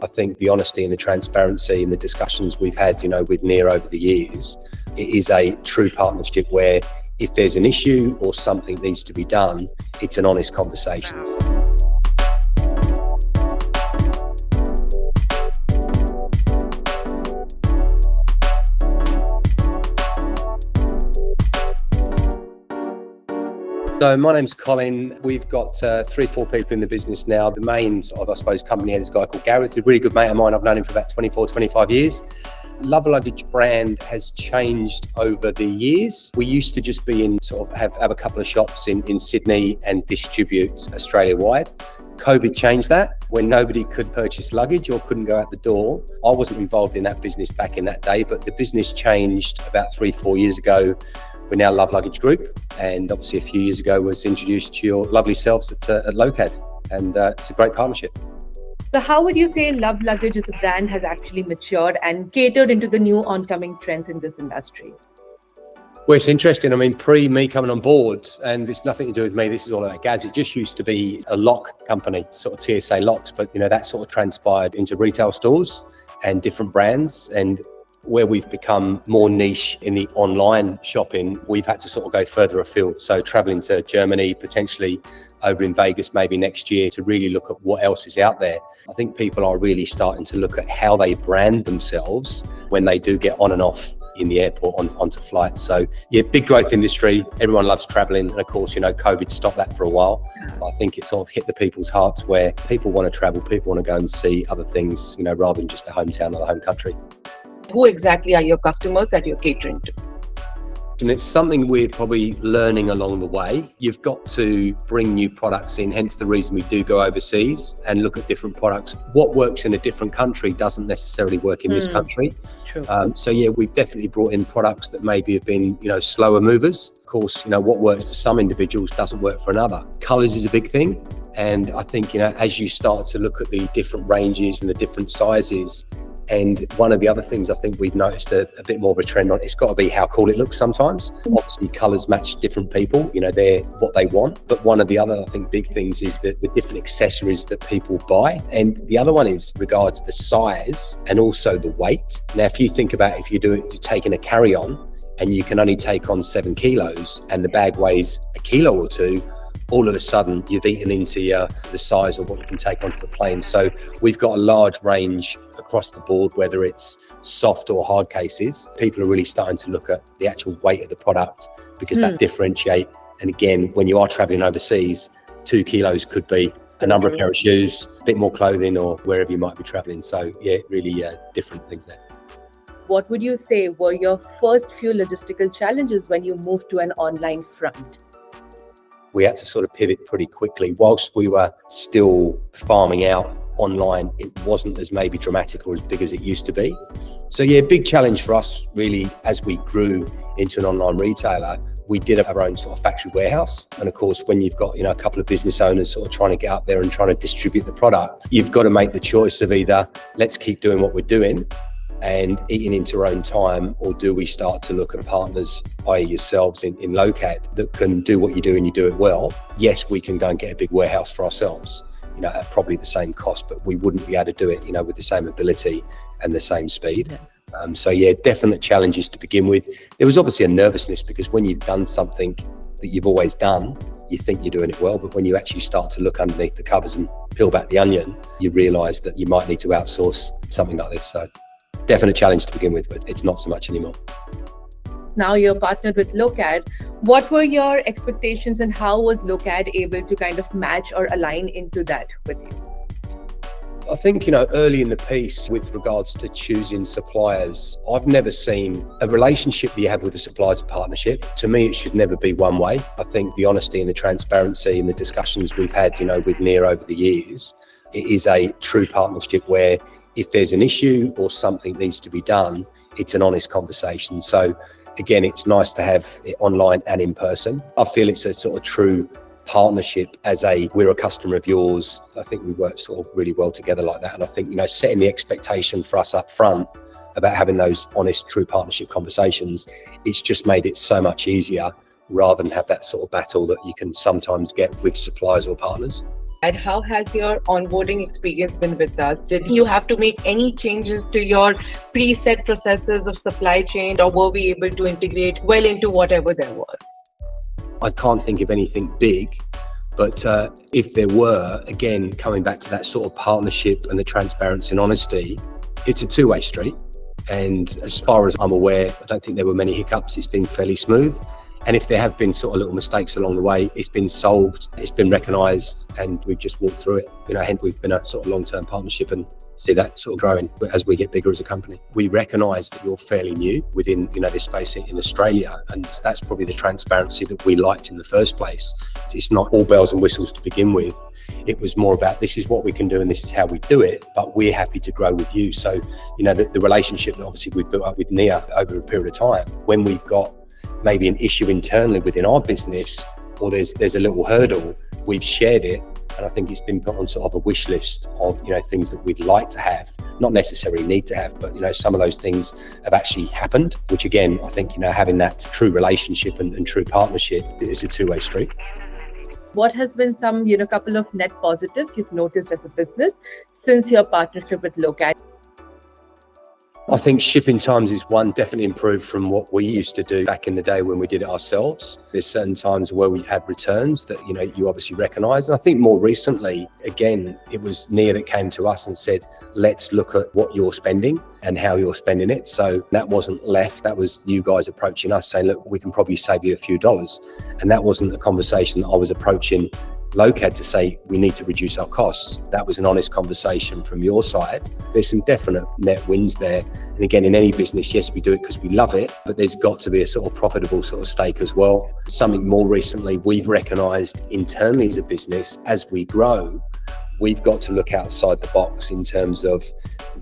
I think the honesty and the transparency and the discussions we've had, with Near over the years, it is a true partnership where if there's an issue or something needs to be done, it's an honest conversation. So my name's Colin. We've got 3-4 people in the business now. The main company head is a guy called Gareth, a really good mate of mine. I've known him for about 25 years. Love Luggage brand has changed over the years. We used to just be have a couple of shops in Sydney and distribute Australia-wide. COVID changed that when nobody could purchase luggage or couldn't go out the door. I wasn't involved in that business back in that day, but the business changed about 3-4 years ago. We're now Love Luggage Group, and obviously a few years ago was introduced to your lovely selves at Locad, and it's a great partnership. So how would you say Love Luggage as a brand has actually matured and catered into the new oncoming trends in this industry? Well, it's interesting. I mean, pre me coming on board, and it's nothing to do with me, this is all about Gaz, it just used to be a lock company, sort of TSA locks, but that sort of transpired into retail stores and different brands. And where we've become more niche in the online shopping, we've had to sort of go further afield. So traveling to Germany, potentially over in Vegas maybe next year, to really look at what else is out there. I think people are really starting to look at how they brand themselves when they do get on and off in the airport onto flights. So yeah, big growth industry. Everyone loves traveling. And of course, COVID stopped that for a while. I think it sort of hit the people's hearts where people want to travel, people want to go and see other things, rather than just their hometown or the home country. Who exactly are your customers that you're catering to? And it's something we're probably learning along the way. You've got to bring new products in, hence the reason we do go overseas and look at different products. What works in a different country doesn't necessarily work in this country. True. So yeah, we've definitely brought in products that maybe have been, slower movers. Of course, what works for some individuals doesn't work for another. Colours is a big thing. And I think, as you start to look at the different ranges and the different sizes, and one of the other things I think we've noticed a bit more of a trend on, it's got to be how cool it looks sometimes. Obviously, colours match different people, they're what they want. But one of the other, I think, big things is the different accessories that people buy. And the other one is regards the size and also the weight. Now, if you think about if you're taking a carry-on and you can only take on 7 kilos and the bag weighs a kilo or 2, all of a sudden you've eaten into the size of what you can take onto the plane. So we've got a large range across the board, whether it's soft or hard cases. People are really starting to look at the actual weight of the product because that differentiate. And again, when you are traveling overseas, 2 kilos could be a number of pair of shoes, a bit more clothing, or wherever you might be traveling. So yeah, really different things there. What would you say were your first few logistical challenges when you moved to an online front? We had to sort of pivot pretty quickly. Whilst we were still farming out online, it wasn't as maybe dramatic or as big as it used to be. So yeah, big challenge for us really as we grew into an online retailer. We did our own sort of factory warehouse. And of course, when you've got, a couple of business owners sort of trying to get up there and trying to distribute the product, you've got to make the choice of either let's keep doing what we're doing and eating into our own time, or do we start to look at partners, i.e. yourselves in Locad, that can do what you do and you do it well? Yes, we can go and get a big warehouse for ourselves, at probably the same cost, but we wouldn't be able to do it, with the same ability and the same speed. So yeah, definite challenges to begin with. There was obviously a nervousness because when you've done something that you've always done, you think you're doing it well, but when you actually start to look underneath the covers and peel back the onion, you realise that you might need to outsource something like this. So definite challenge to begin with, but it's not so much anymore. Now you're partnered with Locad. What were your expectations and how was Locad able to kind of match or align into that with you? I think, early in the piece with regards to choosing suppliers, I've never seen a relationship that you have with a supplier's partnership. To me, it should never be one way. I think the honesty and the transparency and the discussions we've had, with Near over the years, it is a true partnership where if there's an issue or something needs to be done, it's an honest conversation. So again, it's nice to have it online and in person. I feel it's a sort of true partnership we're a customer of yours. I think we work sort of really well together like that. And I think, setting the expectation for us up front about having those honest, true partnership conversations, it's just made it so much easier rather than have that sort of battle that you can sometimes get with suppliers or partners. And how has your onboarding experience been with us? Did you have to make any changes to your preset processes of supply chain, or were we able to integrate well into whatever there was? I can't think of anything big, but if there were, again, coming back to that sort of partnership and the transparency and honesty, it's a two-way street. And as far as I'm aware, I don't think there were many hiccups. It's been fairly smooth. And if there have been sort of little mistakes along the way, it's been solved, it's been recognised, and we've just walked through it. Hence we've been a sort of long-term partnership and see that sort of growing as we get bigger as a company. We recognise that you're fairly new within, this space in Australia, and that's probably the transparency that we liked in the first place. It's not all bells and whistles to begin with. It was more about, this is what we can do and this is how we do it, but we're happy to grow with you. So, the relationship that obviously we've built up with Nia over a period of time, when we've got maybe an issue internally within our business, or there's a little hurdle, we've shared it. And I think it's been put on sort of a wish list of, things that we'd like to have, not necessarily need to have, but, some of those things have actually happened, which again, I think, having that true relationship and true partnership is a two-way street. What has been some, couple of net positives you've noticed as a business since your partnership with Locad? I think shipping times is one, definitely improved from what we used to do back in the day when we did it ourselves. There's certain times where we've had returns that, you obviously recognise. And I think more recently, again, it was Nia that came to us and said, let's look at what you're spending and how you're spending it. So that wasn't left, that was you guys approaching us saying, look, we can probably save you a few dollars. And that wasn't a conversation that I was approaching Locad to say we need to reduce our costs. That was an honest conversation from your side. There's some definite net wins there. And again, in any business, yes, we do it because we love it, but there's got to be a sort of profitable sort of stake as well. Something more recently we've recognised internally as a business, as we grow, we've got to look outside the box in terms of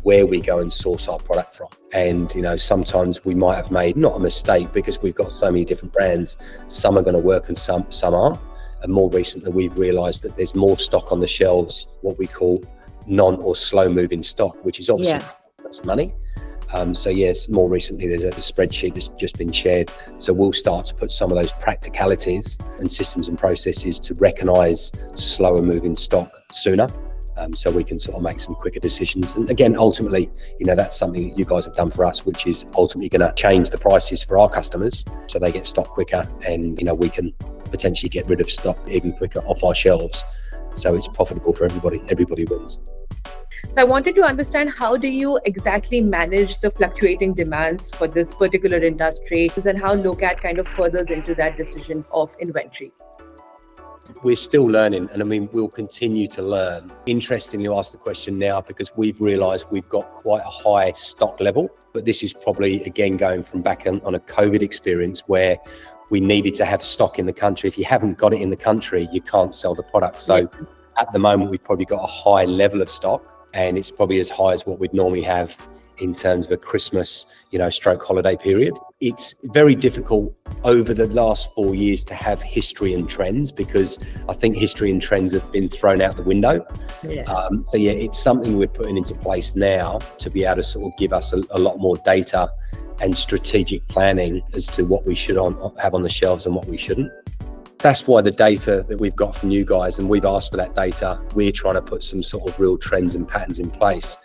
where we go and source our product from. And, sometimes we might have made not a mistake because we've got so many different brands. Some are going to work and some aren't. And more recently, we've realised that there's more stock on the shelves, what we call non or slow moving stock, which is obviously that's money. So yes, more recently, there's a spreadsheet that's just been shared. So we'll start to put some of those practicalities and systems and processes to recognise slower moving stock sooner. So we can sort of make some quicker decisions. And again, ultimately, that's something that you guys have done for us, which is ultimately going to change the prices for our customers so they get stock quicker, and, we can potentially get rid of stock even quicker off our shelves. So it's profitable for everybody. Everybody wins. So I wanted to understand, how do you exactly manage the fluctuating demands for this particular industry, and how Locad kind of furthers into that decision of inventory? We're still learning, and we'll continue to learn. Interestingly, you asked the question now because we've realised we've got quite a high stock level, but this is probably, again, going from back on a COVID experience where we needed to have stock in the country. If you haven't got it in the country, you can't sell the product. So at the moment, we've probably got a high level of stock, and it's probably as high as what we'd normally have in terms of a Christmas, stroke holiday period. It's very difficult over the last 4 years to have history and trends, because I think history and trends have been thrown out the window. It's something we're putting into place now to be able to sort of give us a lot more data and strategic planning as to what we should have on the shelves and what we shouldn't. That's why the data that we've got from you guys, and we've asked for that data, we're trying to put some sort of real trends and patterns in place.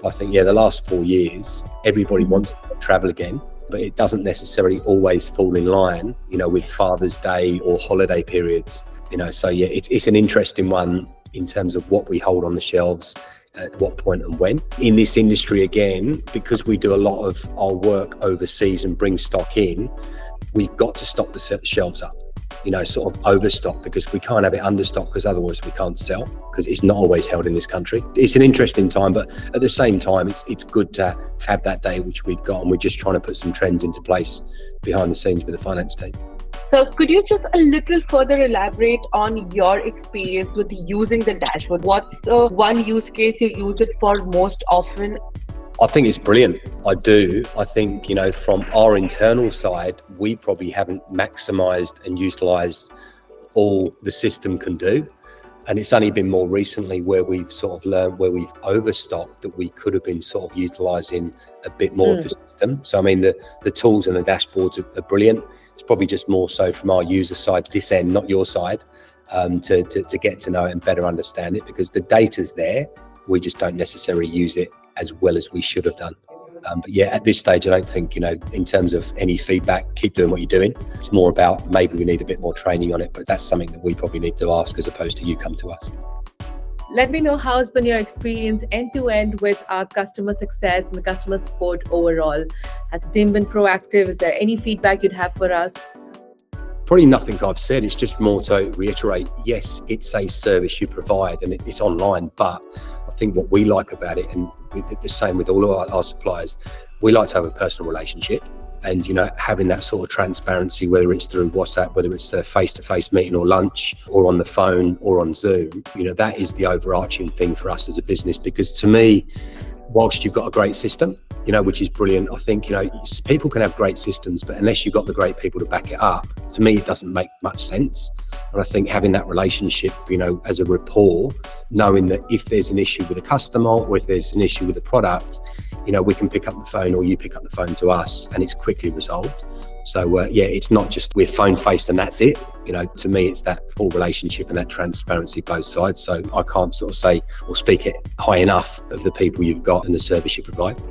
I think, the last 4 years, everybody wants to travel again, but it doesn't necessarily always fall in line, with Father's Day or holiday periods, So it's an interesting one in terms of what we hold on the shelves, at what point and when. In this industry, again, because we do a lot of our work overseas and bring stock in, we've got to stock the shelves up. Sort of overstock, because we can't have it understock, because otherwise we can't sell, because it's not always held in this country. It's an interesting time, but at the same time, it's good to have that day, which we've got, and we're just trying to put some trends into place behind the scenes with the finance team. So could you just a little further elaborate on your experience with using the dashboard? What's the one use case you use it for most often? I think it's brilliant. I do. I think, from our internal side, we probably haven't maximised and utilised all the system can do. And it's only been more recently where we've sort of learned, where we've overstocked, that we could have been sort of utilising a bit more of the system. So, the tools and the dashboards are brilliant. It's probably just more so from our user side, this end, not your side. to get to know it and better understand it, because the data's there. We just don't necessarily use it as well as we should have done. But yeah, at this stage, I don't think, in terms of any feedback, keep doing what you're doing. It's more about maybe we need a bit more training on it, but that's something that we probably need to ask as opposed to you come to us. Let me know how has been your experience end-to-end with our customer success and the customer support overall. Has the team been proactive? Is there any feedback you'd have for us? Probably nothing I've said. It's just more to reiterate, yes, it's a service you provide and it's online, but I think what we like about it, and the same with all of our suppliers, we like to have a personal relationship. And, having that sort of transparency, whether it's through WhatsApp, whether it's a face-to-face meeting or lunch or on the phone or on Zoom, that is the overarching thing for us as a business. Because to me, whilst you've got a great system, which is brilliant, I think, people can have great systems, but unless you've got the great people to back it up, to me, it doesn't make much sense. And I think having that relationship, as a rapport, knowing that if there's an issue with a customer or if there's an issue with a product, we can pick up the phone or you pick up the phone to us and it's quickly resolved. So it's not just we're phone-faced and that's it. To me, it's that full relationship and that transparency both sides. So I can't sort of say or speak it high enough of the people you've got and the service you provide.